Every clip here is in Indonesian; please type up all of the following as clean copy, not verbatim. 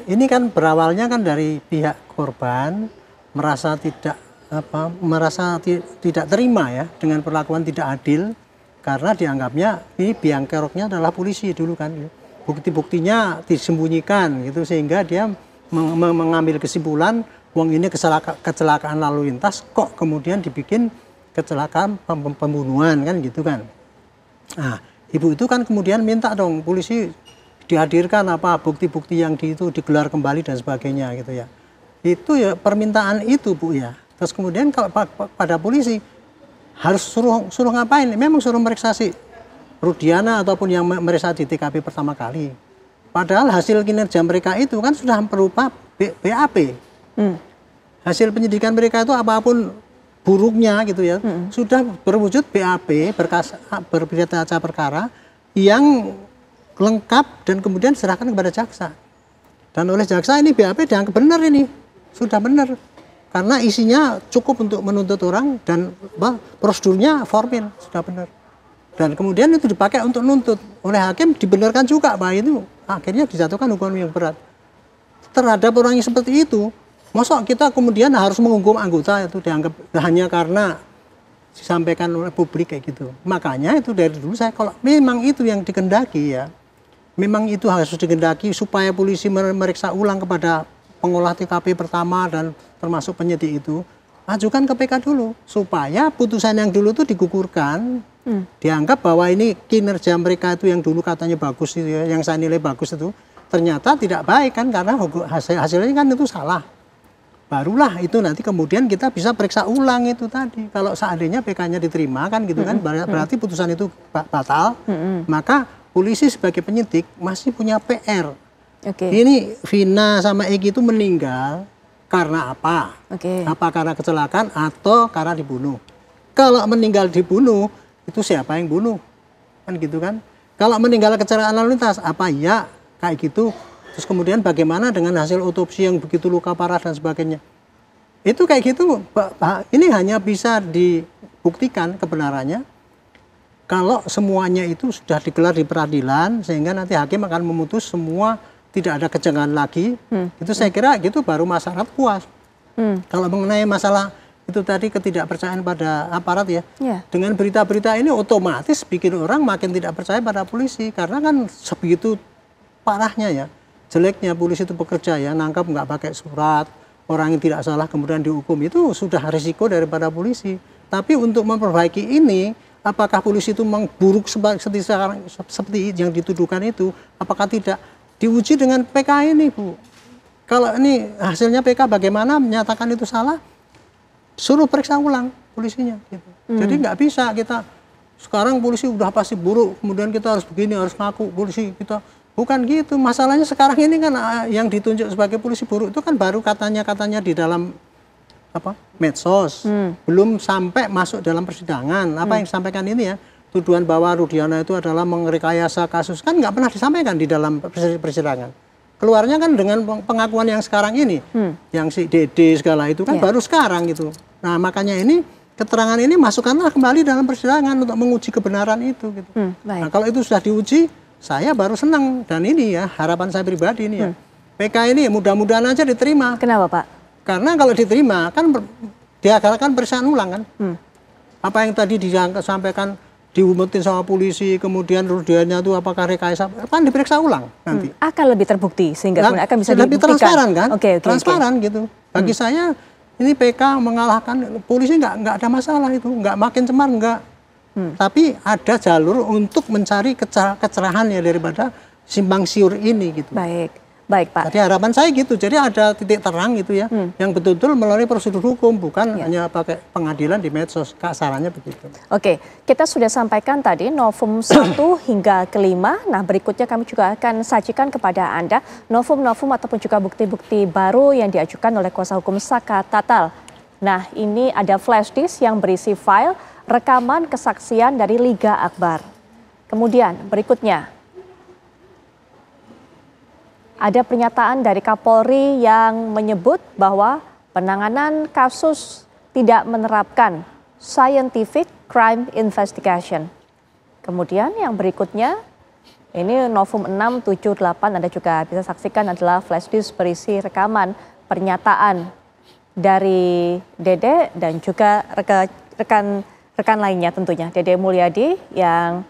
Ini kan berawalnya kan dari pihak korban merasa tidak terima ya dengan perlakuan tidak adil karena dianggapnya ini biang keroknya adalah polisi dulu kan. Bukti-buktinya disembunyikan gitu sehingga dia mengambil kesimpulan wong ini kecelakaan lalu lintas kok kemudian dibikin kecelakaan pembunuhan kan gitu kan. Nah, ibu itu kan kemudian minta dong polisi dihadirkan bukti-bukti yang itu digelar kembali dan sebagainya gitu ya. Itu ya permintaan itu Bu ya. Terus kemudian kalau pada polisi harus suruh ngapain? Memang suruh meriksa si Rudiana ataupun yang meriksa di TKP pertama kali. Padahal hasil kinerja mereka itu kan sudah berupa BAP. Hasil penyidikan mereka itu apapun buruknya gitu ya, sudah berwujud BAP berberita acara perkara yang lengkap dan kemudian diserahkan kepada jaksa. Dan oleh jaksa ini BAP dianggap benar ini, sudah benar. Karena isinya cukup untuk menuntut orang dan prosedurnya formil, sudah benar. Dan kemudian itu dipakai untuk nuntut. Oleh hakim dibenarkan juga bahwa itu akhirnya dijatuhkan hukuman yang berat. Terhadap orang yang seperti itu, masa kita kemudian harus menghukum anggota itu dianggap hanya karena disampaikan oleh publik kayak gitu. Makanya itu dari dulu saya kalau memang itu yang dikehendaki ya, memang itu harus dikehendaki supaya polisi meriksa ulang kepada pengolah TKP pertama dan termasuk penyidik itu, ajukan ke PK dulu supaya putusan yang dulu itu digugurkan, dianggap bahwa ini kinerja mereka itu yang dulu katanya bagus itu ya, yang saya nilai bagus itu ternyata tidak baik kan karena hasilnya kan itu salah. Barulah itu nanti kemudian kita bisa periksa ulang itu tadi. Kalau seandainya PK-nya diterima kan gitu kan berarti putusan itu batal, maka polisi sebagai penyidik masih punya PR. Ini Vina sama Egi itu meninggal karena apa? Apa karena kecelakaan atau karena dibunuh? Kalau meninggal dibunuh, itu siapa yang bunuh? Kan gitu kan? Kalau meninggal kecelakaan lalu lintas, apa ya? Kayak gitu. Terus kemudian bagaimana dengan hasil otopsi yang begitu luka parah dan sebagainya? Itu kayak gitu, ini hanya bisa dibuktikan kebenarannya kalau semuanya itu sudah digelar di peradilan sehingga nanti hakim akan memutus semua tidak ada kejanggalan lagi. Itu saya kira gitu baru masyarakat puas. Kalau mengenai masalah itu tadi ketidakpercayaan pada aparat ya, dengan berita-berita ini otomatis bikin orang makin tidak percaya pada polisi karena kan sebegitu parahnya ya, jeleknya polisi itu bekerja ya, nangkap nggak pakai surat, orang yang tidak salah kemudian dihukum, itu sudah risiko daripada polisi. Tapi untuk memperbaiki ini, apakah polisi itu memang buruk seperti yang dituduhkan itu, apakah tidak diuji dengan PK ini Bu? Kalau ini hasilnya PK bagaimana menyatakan itu salah, suruh periksa ulang polisinya gitu. Jadi nggak bisa kita sekarang polisi udah pasti buruk, kemudian kita harus begini, harus ngaku polisi kita. Bukan gitu, masalahnya sekarang ini kan yang ditunjuk sebagai polisi buruk itu kan baru katanya di dalam medsos, belum sampai masuk dalam persidangan. Apa yang disampaikan ini ya, tuduhan bahwa Rudiana itu adalah merekayasa kasus kan nggak pernah disampaikan di dalam persidangan. Keluarnya kan dengan pengakuan yang sekarang ini, yang si Dede segala itu kan baru sekarang gitu. Nah makanya ini keterangan ini masukkanlah kembali dalam persidangan untuk menguji kebenaran itu gitu. Nah kalau itu sudah diuji, saya baru senang dan ini ya harapan saya pribadi ini ya. PK ini mudah-mudahan aja diterima. Kenapa Pak? Karena kalau diterima kan diagalkan periksaan ulang kan. Apa yang tadi disampaikan diumutin sama polisi, kemudian Rudiana itu apakah rekayasa, kan diperiksa ulang nanti. Akan lebih terbukti sehingga akan bisa lebih transparan kan? Transparan gitu. Bagi saya saya ini PK mengalahkan polisi nggak ada masalah itu, nggak makin cemar nggak. Tapi ada jalur untuk mencari kecerahan ya daripada simpang siur ini gitu. Baik Pak. Jadi harapan saya gitu, jadi ada titik terang gitu ya, yang betul-betul melalui prosedur hukum, bukan hanya pakai pengadilan di medsos, kasarannya begitu. Oke, kita sudah sampaikan tadi novum 1 hingga ke-5, nah berikutnya kami juga akan sajikan kepada Anda novum-novum ataupun juga bukti-bukti baru yang diajukan oleh kuasa hukum Saka Tatal. Nah ini ada flash disk yang berisi file rekaman kesaksian dari Liga Akbar. Kemudian berikutnya ada pernyataan dari Kapolri yang menyebut bahwa penanganan kasus tidak menerapkan scientific crime investigation. Kemudian yang berikutnya Ini Novum 6, 7, 8 Anda juga bisa saksikan adalah flash disk berisi rekaman pernyataan dari Dede dan juga rekan lainnya tentunya. Dede Mulyadi yang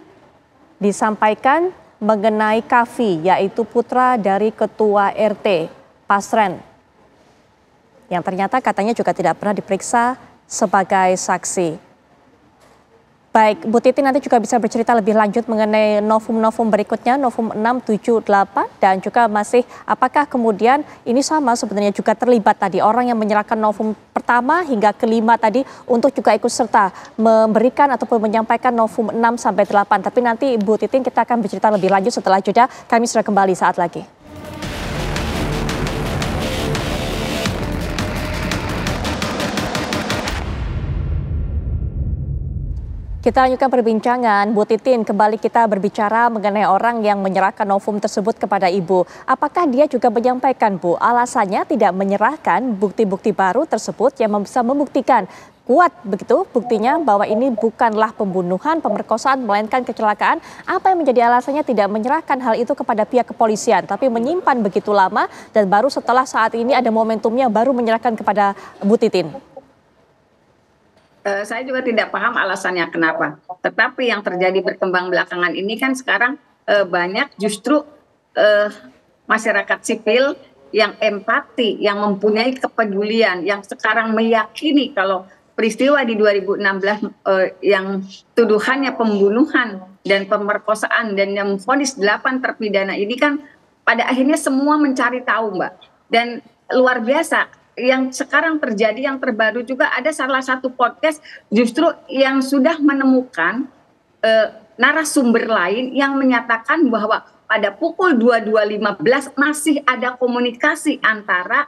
disampaikan mengenai Kavi, yaitu putra dari Ketua RT Pasren, yang ternyata katanya juga tidak pernah diperiksa sebagai saksi. Baik, Bu Titi nanti juga bisa bercerita lebih lanjut mengenai novum-novum berikutnya, novum 6, 7, 8, dan juga masih apakah kemudian ini sama sebenarnya juga terlibat tadi orang yang menyerahkan novum pertama hingga kelima tadi untuk juga ikut serta memberikan ataupun menyampaikan novum 6 sampai 8. Tapi nanti Bu Titin kita akan bercerita lebih lanjut setelah jeda, kami sudah kembali saat lagi. Kita lanjutkan perbincangan, Bu Titin. Kembali kita berbicara mengenai orang yang menyerahkan novum tersebut kepada Ibu. Apakah dia juga menyampaikan, Bu, alasannya tidak menyerahkan bukti-bukti baru tersebut yang bisa membuktikan kuat begitu buktinya bahwa ini bukanlah pembunuhan, pemerkosaan, melainkan kecelakaan. Apa yang menjadi alasannya tidak menyerahkan hal itu kepada pihak kepolisian, tapi menyimpan begitu lama dan baru setelah saat ini ada momentumnya baru menyerahkan kepada Bu Titin? Saya juga tidak paham alasannya kenapa. Tetapi yang terjadi berkembang belakangan ini kan sekarang banyak justru masyarakat sipil yang empati, yang mempunyai kepedulian, yang sekarang meyakini kalau peristiwa di 2016 yang tuduhannya pembunuhan dan pemerkosaan dan yang vonis 8 terpidana ini kan pada akhirnya semua mencari tahu, Mbak. Dan luar biasa. Yang sekarang terjadi yang terbaru juga ada salah satu podcast justru yang sudah menemukan narasumber lain yang menyatakan bahwa pada pukul 22.15 masih ada komunikasi antara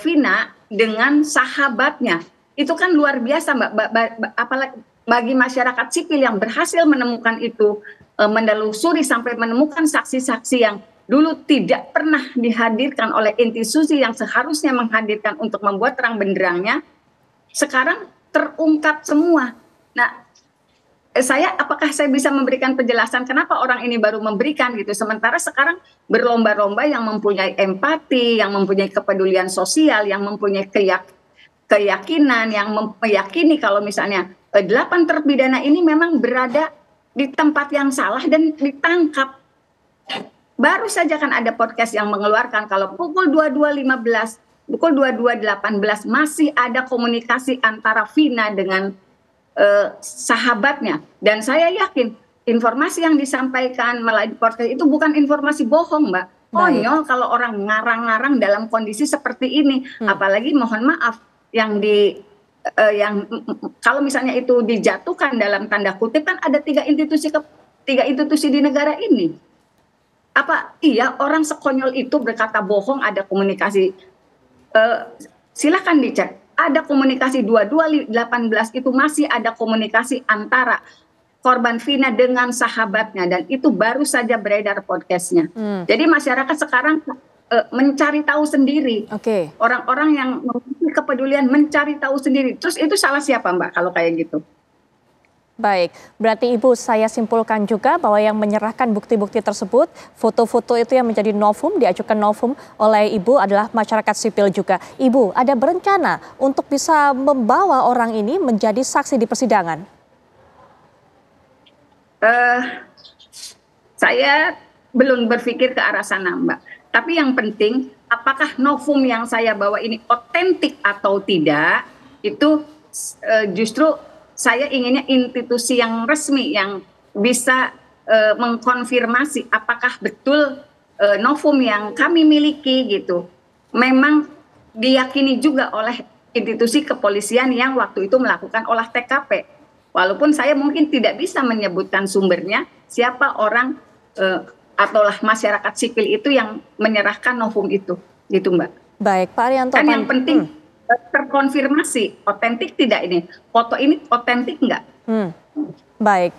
Vina dengan sahabatnya. Itu kan luar biasa, Mbak. Apalagi bagi masyarakat sipil yang berhasil menemukan itu, menelusuri sampai menemukan saksi-saksi yang dulu tidak pernah dihadirkan oleh institusi yang seharusnya menghadirkan untuk membuat terang benderangnya, sekarang terungkap semua. Nah, apakah saya bisa memberikan penjelasan kenapa orang ini baru memberikan gitu, sementara sekarang berlomba-lomba yang mempunyai empati, yang mempunyai kepedulian sosial, yang mempunyai keyakinan, yang meyakini kalau misalnya 8 terpidana ini memang berada di tempat yang salah dan ditangkap. Baru saja kan ada podcast yang mengeluarkan kalau pukul 22.15, pukul 22.18 masih ada komunikasi antara Vina dengan sahabatnya. Dan saya yakin informasi yang disampaikan melalui podcast itu bukan informasi bohong, Mbak. Konyol kalau orang ngarang-ngarang dalam kondisi seperti ini. Apalagi mohon maaf yang kalau misalnya itu dijatuhkan dalam tanda kutip kan ada tiga institusi di negara ini. Apa iya orang sekonyol itu berkata bohong ada komunikasi? Silakan dicek. Ada komunikasi 22.18 itu masih ada komunikasi antara korban Vina dengan sahabatnya dan itu baru saja beredar podcastnya. Jadi masyarakat sekarang mencari tahu sendiri. Orang-orang yang memiliki kepedulian mencari tahu sendiri. Terus itu salah siapa, Mbak, kalau kayak gitu? Baik, berarti Ibu saya simpulkan juga bahwa yang menyerahkan bukti-bukti tersebut, foto-foto itu yang menjadi novum, diajukan novum oleh Ibu adalah masyarakat sipil juga. Ibu, ada berencana untuk bisa membawa orang ini menjadi saksi di persidangan? Saya belum berpikir ke arah sana, Mbak. Tapi yang penting, apakah novum yang saya bawa ini otentik atau tidak, itu justru saya inginnya institusi yang resmi yang bisa mengkonfirmasi apakah betul novum yang kami miliki gitu memang diyakini juga oleh institusi kepolisian yang waktu itu melakukan olah TKP. Walaupun saya mungkin tidak bisa menyebutkan sumbernya siapa orang ataulah masyarakat sipil itu yang menyerahkan novum itu, gitu, Mbak. Baik, Pak Arianto. Kan yang penting terkonfirmasi otentik tidak ini, foto ini otentik enggak? Baik.